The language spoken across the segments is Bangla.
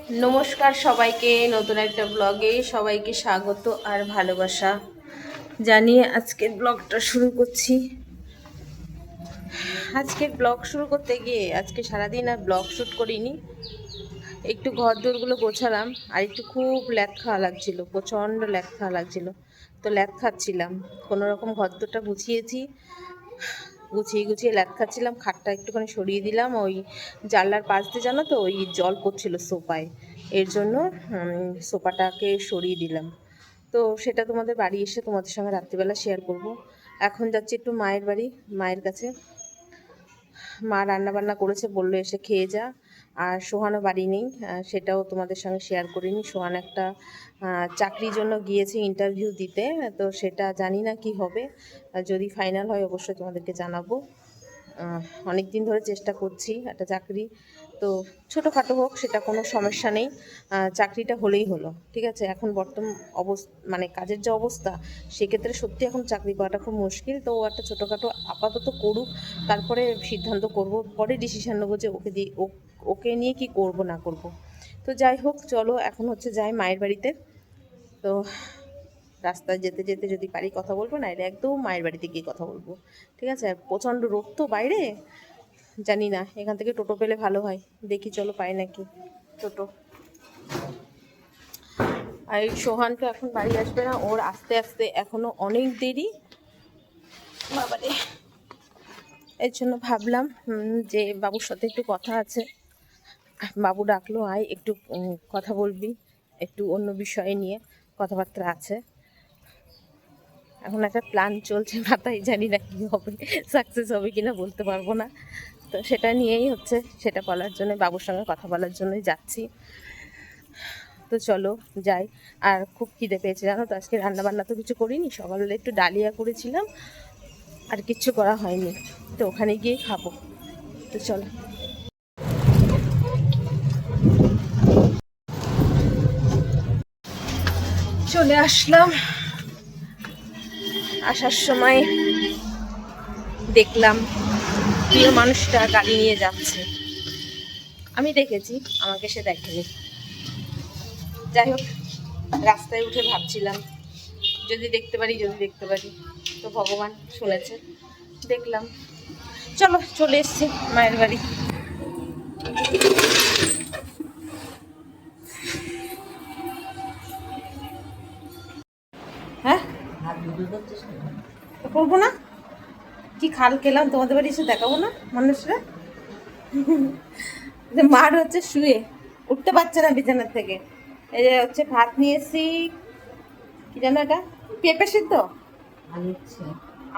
নমস্কার সবাইকে, নতুন একটা ব্লগে সবাইকে স্বাগত আর ভালোবাসা জানিয়ে আজকের ব্লগটা শুরু করছি। আজকের ব্লগ শুরু করতে গিয়ে আজকে সারাদিন আর ব্লগ শ্যুট করিনি। একটু ঘর দোরগুলো গোছালাম আর একটু খুব ল্যাদ খাওয়া লাগছিল, প্রচণ্ড ল্যাদ খাওয়া লাগছিল, তো ল্যাদ খাচ্ছিলাম। কোনো রকম ঘর দোরটা গুছিয়েছি, গুছিয়ে গুছিয়ে ল্যাদ খাচ্ছিলাম। খাটটা একটুখানি সরিয়ে দিলাম, ওই জানলার পাশ দিয়ে জানো তো ওই জল পড়ছিল সোফায়, এর জন্য সোফাটাকে সরিয়ে দিলাম। তো সেটা তোমাদের বাড়ি এসে তোমাদের সঙ্গে রাত্রিবেলা শেয়ার করব। এখন যাচ্ছি একটু মায়ের বাড়ি, মায়ের কাছে। মা রান্না বান্না করেছে, বললো এসে খেয়ে যা। আর সোহানও বাড়ি নেই, সেটাও তোমাদের সঙ্গে শেয়ার করিনি। সোহান একটা চাকরির জন্য গিয়েছে ইন্টারভিউ দিতে, তো সেটা জানি না কি হবে। যদি ফাইনাল হয় অবশ্যই তোমাদেরকে জানাবো। অনেক দিন ধরে চেষ্টা করছি একটা চাকরি, তো ছোটোখাটো হোক সেটা কোনো সমস্যা নেই, চাকরিটা হলেই হলো। ঠিক আছে, এখন বর্তমান মানে কাজের যে অবস্থা, সেক্ষেত্রে সত্যি এখন চাকরি করাটা খুব মুশকিল। তো ও একটা ছোটোখাটো আপাতত করুক, তারপরে সিদ্ধান্ত করব, পরে ডিসিশান নেবো যে ওকে নিয়ে কি করব না করব। তো যাই হোক, চলো এখন হচ্ছে যাই মায়ের বাড়িতে। তো রাস্তায় যেতে যেতে যদি পারি কথা বলবো, না এটা একদম মায়ের বাড়িতে গিয়ে কথা বলবো। ঠিক আছে, আর প্রচণ্ড রোদ তো বাইরে, জানি না এখান থেকে টোটো পেলে ভালো হয়, দেখি চলো পাই নাকি টোটো। আর এই সোহান তো এখন বাড়ি আসবে না, ওর আস্তে আস্তে এখনো অনেক দেরি বাবারে। এর জন্য ভাবলাম যে বাবুর সাথে একটু কথা আছে, বাবু ডাকলো আয় একটু কথা বলবি, একটু অন্য বিষয় নিয়ে কথাবার্তা আছে। এখন একটা প্ল্যান চলছে মাথায়, জানি না কী হবে, সাকসেস হবে কিনা বলতে পারবো না। তো সেটা নিয়েই হচ্ছে, সেটা বলার জন্য বাবুর সঙ্গে কথা বলার জন্যই যাচ্ছি। তো চলো যাই। আর খুব খিদে পেয়েছে জানো তো, আজকে রান্নাবান্না তো কিছু করিনি, সকালবেলা একটু ডালিয়া করেছিলাম, আর কিচ্ছু করা হয়নি। তো ওখানে গিয়েই খাবো। তো চলো, চলে আসলাম। আসার সময় দেখলাম প্রিয় মানুষটা গাড়ি নিয়ে যাচ্ছে, আমি দেখেছি, আমাকে সে দেখেনি। যাই হোক, রাস্তায় উঠে ভাবছিলাম যদি দেখতে পারি, যদি দেখতে পারি। তো ভগবান শুনেছে, দেখলাম। চলো, চলে এসছি মায়ের বাড়ি। হ্যাঁ, করবো না? কি খাল খেলাম তোমাদের বাড়ি এসে দেখাবো না মানুষরা? মার হচ্ছে শুয়ে উঠতে পারছে না বিছানার থেকে। এই যে হচ্ছে ভাত নিয়েছি, কি জানো এটা, পেঁপে সিদ্ধ,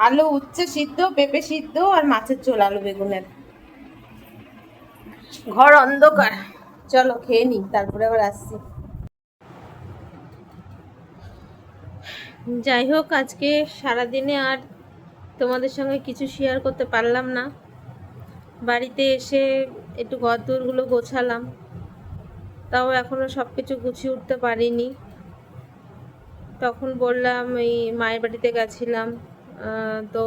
আলু উচ্ছে সিদ্ধ, পেঁপে সিদ্ধ, আর মাছের ঝোল আলু বেগুনের। ঘর অন্ধকার, চলো খেয়ে নি, তারপরে আবার আসছি। যাই হোক, আজকে সারাদিনে আর তোমাদের সঙ্গে কিছু শেয়ার করতে পারলাম না। বাড়িতে এসে একটু ঘরদোরগুলো গোছালাম, তাও এখনও সব কিছু গুছিয়ে উঠতে পারিনি। তখন বললাম এই মায়ের বাড়িতে গেছিলাম, তো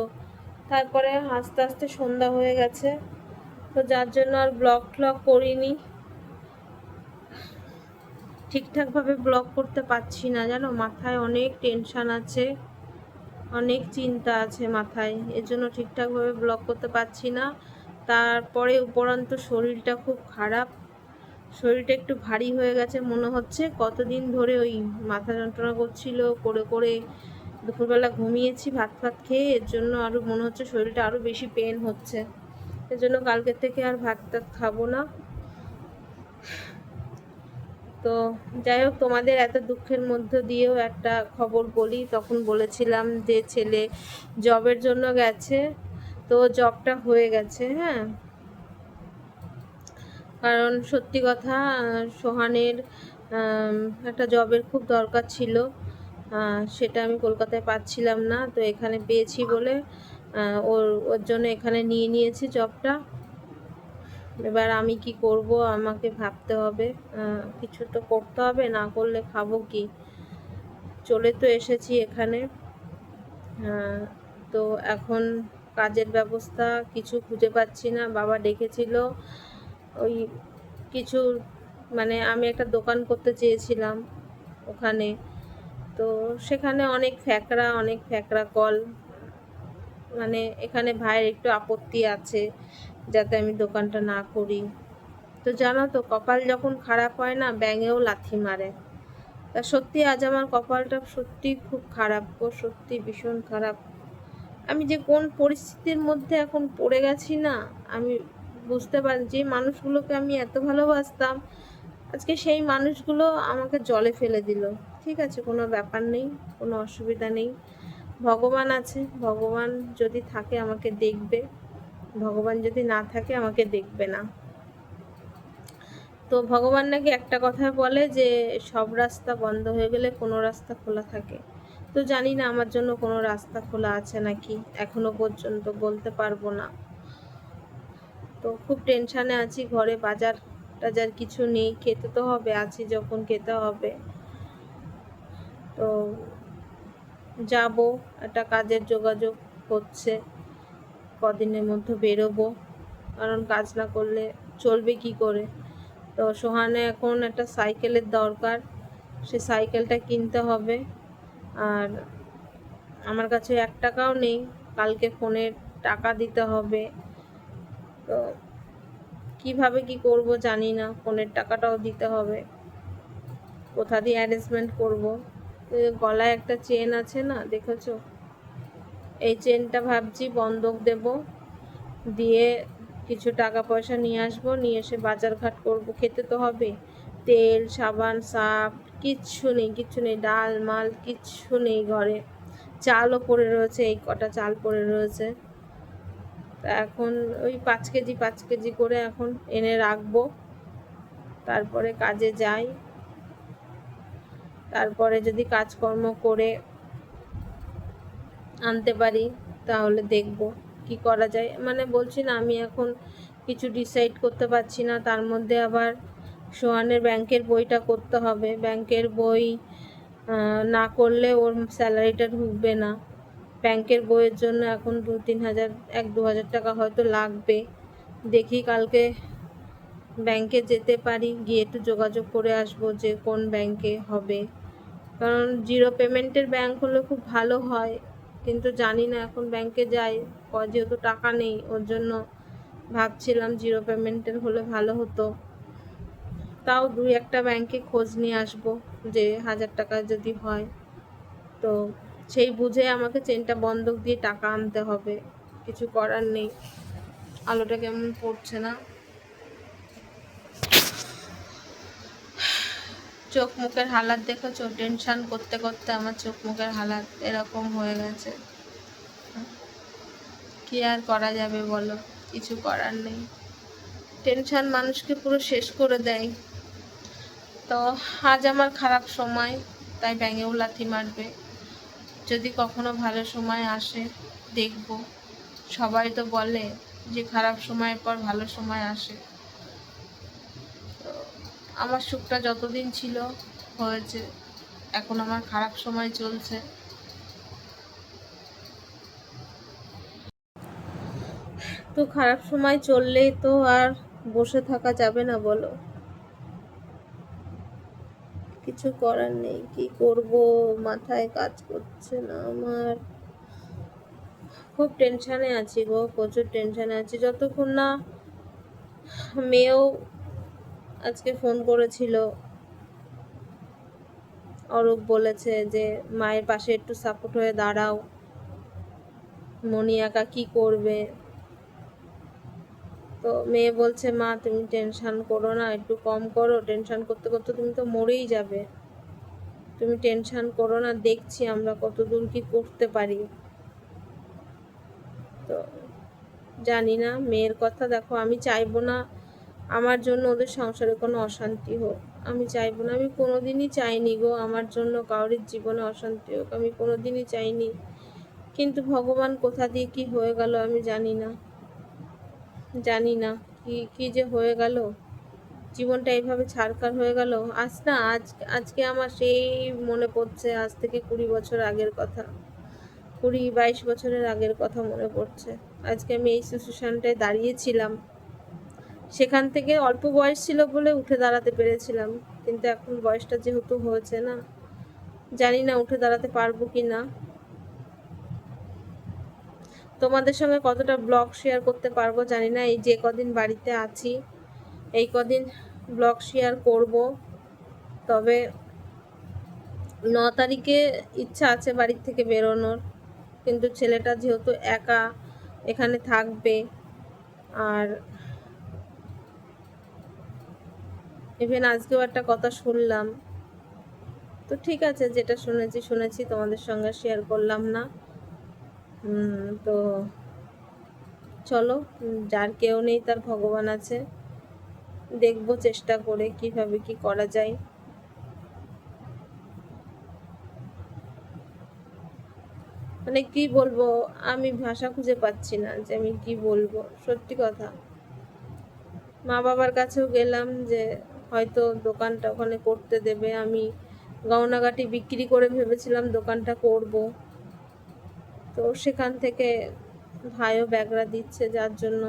তারপরে আস্তে আস্তে সন্ধ্যা হয়ে গেছে, তো যার জন্য আর ব্লগ ট্লগ করিনি। ঠিকঠাকভাবে ব্লগ করতে পারছি না জানো, মাথায় অনেক টেনশান আছে, অনেক চিন্তা আছে মাথায়, এর জন্য ঠিকঠাকভাবে ব্লগ করতে পারছি না। তারপরে উপরন্ত শরীরটা খুব খারাপ, শরীরটা একটু ভারী হয়ে গেছে মনে হচ্ছে। কতদিন ধরে ওই মাথা যন্ত্রণা করছিল, করে করে দুপুরবেলা ঘুমিয়েছি ভাত ফাত খেয়ে, এর জন্য আরও মনে হচ্ছে শরীরটা আরও বেশি পেন হচ্ছে। এর জন্য কালকের থেকে আর ভাত টাত খাবো না। তো যাই হোক, তোমাদের এত দুঃখের মধ্য দিয়েও একটা খবর বলি। তখন বলেছিলাম যে ছেলে জবের জন্য গেছে, তো জবটা হয়ে গেছে। হ্যাঁ, কারণ সত্যি কথা, সোহানের একটা জবের খুব দরকার ছিল, সেটা আমি কলকাতায় পাচ্ছিলাম না, তো এখানে পেয়েছি বলে ওর ওর জন্য এখানে নিয়ে নিয়েছি জবটা। এবার আমি কি করব, আমাকে ভাবতে হবে, কিছু তো করতে হবে, না করলে খাবো কি। চলে তো এসেছি এখানে, তো এখন কাজের ব্যবস্থা কিছু খুঁজে পাচ্ছি না। বাবা ডেকেছিল ওই কিছু মানে আমি একটা দোকান করতে চেয়েছিলাম ওখানে, তো সেখানে অনেক ফ্যাকরা কল। মানে এখানে ভাইয়ের একটু আপত্তি আছে যাতে আমি দোকানটা না করি। তো জানো তো, কপাল যখন খারাপ হয় না, ব্যাঙেও লাথি মারে। তা সত্যি আজ আমার কপালটা সত্যি খুব খারাপ গো, সত্যি ভীষণ খারাপ। আমি যে কোন পরিস্থিতির মধ্যে এখন পড়ে গেছি না, আমি বুঝতে পারি। যে মানুষগুলোকে আমি এত ভালোবাসতাম, আজকে সেই মানুষগুলো আমাকে জলে ফেলে দিল। ঠিক আছে, কোনো ব্যাপার নেই, কোনো অসুবিধা নেই। ভগবান আছে, ভগবান যদি থাকে আমাকে দেখবে, ভগবান যদি না থাকে আমাকে দেখবে না। তো ভগবান নাকি একটা কথা বলে যে সব রাস্তা বন্ধ হয়ে গেলে কোনো রাস্তা খোলা থাকে। তো জানি না আমার জন্য কোনো রাস্তা খোলা আছে নাকি, এখনো পর্যন্ত বলতে পারবো না। তো খুব টেনশানে আছি, ঘরে বাজার টাজার কিছু নেই, খেতে তো হবে, আছি যখন খেতে হবে। তো যাব, একটা কাজের যোগাযোগ হচ্ছে, কদিনের মধ্যে বেরোবো, কারণ কাজ না করলে চলবে কি করে। তো সোহানে এখন একটা সাইকেলের দরকার, সে সাইকেলটা কিনতে হবে। আর আমার কাছে 1 টাকাও নেই, কালকে ফোনের টাকা দিতে হবে। তো কিভাবে কি করব জানি না, ফোনের টাকাটাও দিতে হবে, কোথা দিয়ে অ্যারেঞ্জমেন্ট করব। গলায় একটা চেন আছে না, দেখেছো? এই চেনটা ভাবছি বন্ধক দেব, দিয়ে কিছু টাকা পয়সা নিয়ে আসবো, নিয়ে এসে বাজারঘাট করব। খেতে তো হবে, তেল সাবান সার্ফ কিচ্ছু নেই, ডাল মাল কিচ্ছু নেই ঘরে। চালও পড়ে রয়েছে, এই কটা চাল পড়ে রয়েছে। তা এখন ওই 5 কেজি করে এখন এনে রাখবো, তারপরে কাজে যাই। তারপরে যদি কাজকর্ম করে আনতে পারি তাহলে দেখব কি করা যায়। মানে বলছি না, আমি এখন কিছু ডিসাইড করতে পারছি না। তার মধ্যে আবার সোহানের ব্যাংকের বইটা করতে হবে, ব্যাংকের বই না করলে ওর স্যালারিটা ঢুকবে না। ব্যাংকের বইয়ের জন্য এখন 2-3 হাজার 1-2 হাজার টাকা হয়তো লাগবে। দেখি কালকে ব্যাংকে যেতে পারি, গিয়ে একটু যোগাযোগ করে আসবো যে কোন ব্যাংকে হবে। কারণ জিরো পেমেন্টের ব্যাংক হলে খুব ভালো হয়, কিন্তু জানি না এখন ব্যাংকে যাই, যেহেতু টাকা নেই, ওর জন্য ভাবছিলাম জিরো পেমেন্টের হলে ভালো হতো। তাও 2-1টা ব্যাংকে খোঁজ নিয়ে আসবো যে 1000 টাকা যদি হয়। তো সেই বুঝে আমাকে চেনটা বন্ধক দিয়ে টাকা আনতে হবে, কিছু করার নেই। আলোটা কেমন পড়ছে না, চোখ মুখের হালাত দেখেছো? টেনশন করতে করতে আমার চোখ মুখের হালাত এরকম হয়ে গেছে। কি আর করা যাবে বলো, কিছু করার নেই। টেনশন মানুষকে পুরো শেষ করে দেয়। তো আজ আমার খারাপ সময়, তাই ব্যাঙেও লাথি মারবে। যদি কখনো ভালো সময় আসে দেখব। সবাই তো বলে যে খারাপ সময়ের পর ভালো সময় আসে। তো আমার সুখটা যতদিন ছিল হয়েছে, এখন আমার খারাপ সময় চলছে। তো খারাপ সময় চললেই তো আর বসে থাকা যাবে না বলো, কিছু করার নেই। কি করব, মাথায় কাজ করছে না আমার। খুব টেনশানে আছি গো, প্রচুর টেনশানে আছি। যতক্ষণ না মেয়েও আজকে ফোন করেছিল, অরূপ বলেছে যে মায়ের পাশে একটু সাপোর্ট হয়ে দাঁড়াও, মনি একা কি করবে। তো মেয়ে বলছে মা তুমি টেনশন করো না, একটু কম করো, টেনশন করতে করতে তুমি তো মরেই যাবে, তুমি টেনশন করো না, দেখছি আমরা কতদূর কি করতে পারি। তো জানি না, মেয়ের কথা দেখো, আমি চাইবো না আমার জন্য ওদের সংসারে কোনো অশান্তি হোক, আমি চাইবো না। আমি কোনোদিনই চাইনি গো আমার জন্য কারোর জীবনে অশান্তি হোক, আমি কোনোদিনই চাইনি। কিন্তু ভগবান কোথা দিয়ে কি হয়ে গেল আমি জানি না, জানি না কি কি যে হয়ে গেল, জীবনটা এইভাবে ছাড়খাড় হয়ে গেল। আজকে আমার সেই মনে পড়ছে, আজ থেকে 20 বছর আগের কথা, 20-22 বছরের আগের কথা মনে পড়ছে। আজকে আমি এই সিচুয়েশনটায় দাঁড়িয়েছিলাম, সেখান থেকে অল্প বয়স ছিল বলে উঠে দাঁড়াতে পেরেছিলাম, কিন্তু এখন বয়সটা যেহেতু হয়েছে না, জানি না উঠে দাঁড়াতে পারবো কি না। তোমাদের সঙ্গে কতটা ব্লগ শেয়ার করতে পারবো জানি না। এই যে কদিন বাড়িতে আছি এই কদিন ব্লগ শেয়ার করব। তবে 9 তারিখে ইচ্ছা আছে বাড়ির থেকে বেরোনোর, কিন্তু ছেলেটা যেহেতু একা এখানে থাকবে, আর ইভেন আজকেও একটা কথা শুনলাম, তো ঠিক আছে, যেটা শুনেছি তোমাদের সঙ্গে শেয়ার করলাম না। তো চলো, যার কেউ নেই তার ভগবান আছে, দেখবো চেষ্টা করে কিভাবে কি করা যায়। মানে কি বলবো, আমি ভাষা খুঁজে পাচ্ছি না যে আমি কি বলবো। সত্যি কথা, মা বাবার কাছেও গেলাম যে হয়তো দোকানটা ওখানে করতে দেবে। আমি গয়নাগাটি বিক্রি করে ভেবেছিলাম দোকানটা করব, তো সেখান থেকে ভাইও ব্যাগরা দিচ্ছে, যার জন্য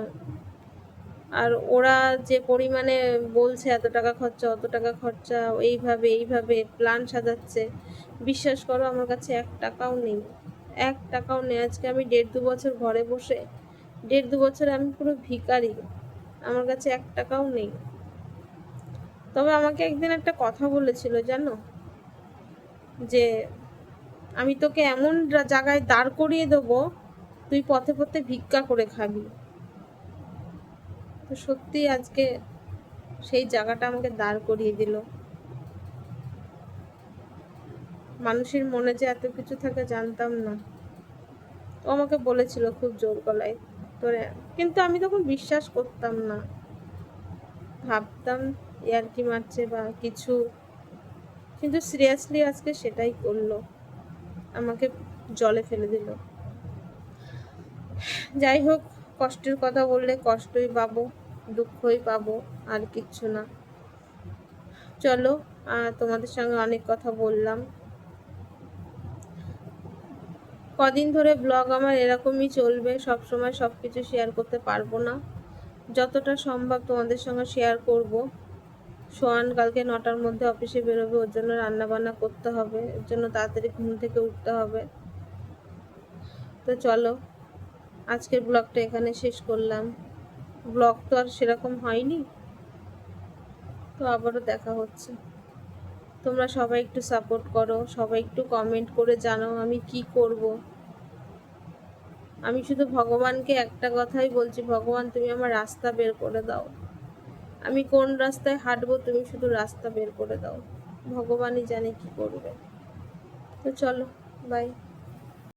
আর ওরা যে পরিমাণে বলছে এত টাকা খরচা অত টাকা খরচা, এইভাবে প্ল্যান সাজাচ্ছে, বিশ্বাস করো আমার কাছে 1 টাকাও নেই, 1 টাকাও নেই। আজকে আমি 1.5-2 বছর ঘরে বসে, 1.5-2 বছরে আমি পুরো ভিখারি, আমার কাছে 1 টাকাও নেই। তবে আমাকে একদিন একটা কথা বলেছিল জানো, যে আমি তোকে এমন জায়গায় দাঁড় করিয়ে দেবো তুই পথে পথে ভিক্ষা করে খাবি। তো সত্যি আজকে সেই জায়গাটা আমাকে দাঁড় করিয়ে দিল। মানুষের মনে যে এত কিছু থাকে জানতাম না। ও আমাকে বলেছিল খুব জোর গলায় তোরে, কিন্তু আমি তখন বিশ্বাস করতাম না, ভাবতাম ইয়ার্কি মারছে বা কিছু, কিন্তু সিরিয়াসলি আজকে সেটাই করলো, আমাকে জলে ফেলে দিল। যাই হোক, কষ্টের কথা বললে কষ্টই পাবো, দুঃখই পাবো, আর কিচ্ছু না। চলো, তোমাদের সঙ্গে অনেক কথা বললাম। কদিন ধরে ব্লগ আমার এরকমই চলবে, সব সময় সব কিছু শেয়ার করতে পারবো না, যতটা সম্ভব তোমাদের সঙ্গে শেয়ার করব। সোয়ান কালকে 9টার মধ্যে অফিসে বেরোবে, ওর জন্য রান্না বান্না করতে হবে, এর জন্য তাড়াতাড়ি ঘুম থেকে উঠতে হবে। তো চলো, আজকের ব্লগটা এখানে শেষ করলাম। ব্লগ তো আর সেরকম হয়নি, তো আবারও দেখা হচ্ছে। তোমরা সবাই একটু সাপোর্ট করো, সবাই একটু কমেন্ট করে জানাও আমি কি করব। আমি শুধু ভগবানকে একটা কথাই বলছি, ভগবান তুমি আমার রাস্তা বের করে দাও, আমি কোন রাস্তায় হাঁটবো তুমি শুধু রাস্তা বের করে দাও, ভগবানই জানে কি করবে। তো চলো, বাই।